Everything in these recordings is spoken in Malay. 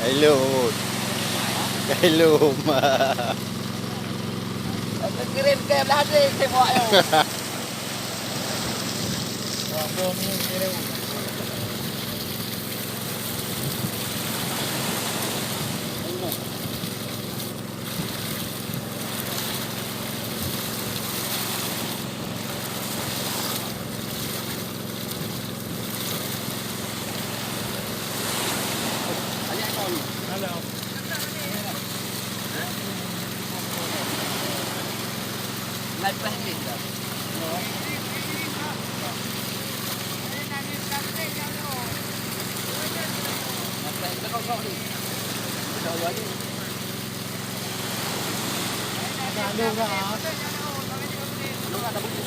Ilum. Ilum. Kirim ke belah ni tembak yo. Belum ni kira. Hello. Lepas ni dah. Lepas ni kau ni. Kau lagi. Tak ada dah. Lu ada bunyi.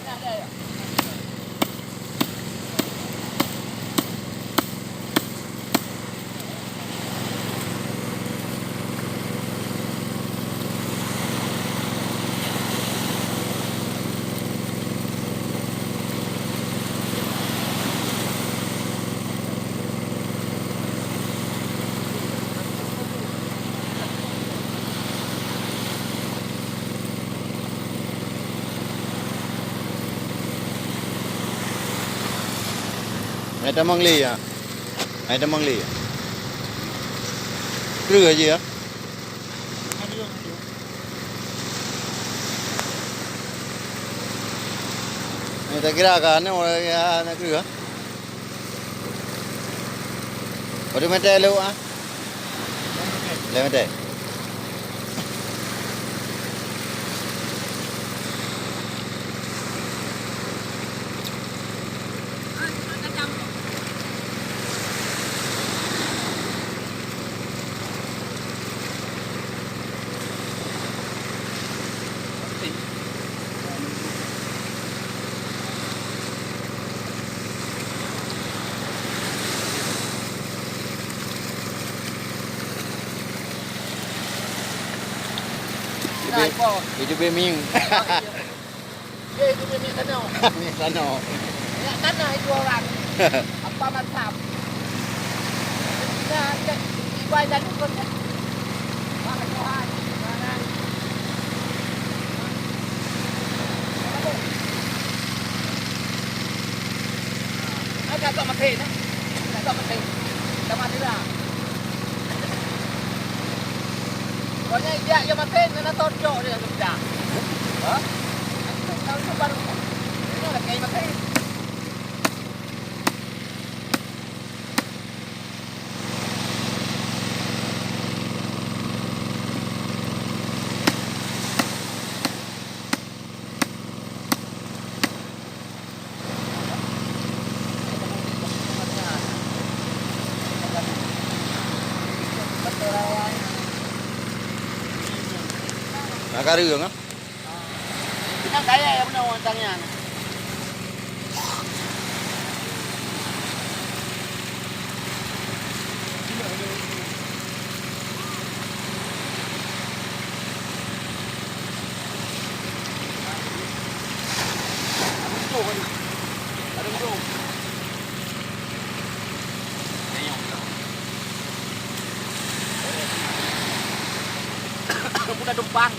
Ada ya. Ai tamang li ah. Ai tamang li. Rửa gì á? Người ta kira kan nak rửa. Baru mete lu ah. Le mete. Naik po. Itu beming. Itu ni tanah. Ni sana. Ya tanah itu orang. Apa mantap. Nah, ibai dan pun. Mana Tuhan? Mana? Agak tak mati nah. Agak tak mati. Tak mati dah. Pokoknya dia yang mati kena tonjok dia sudah. Ha? Kalau tu baru. Ini nak kayak mati. Nak rửa á. Kita kaya yang benar orang tanya. Mudah tumpang.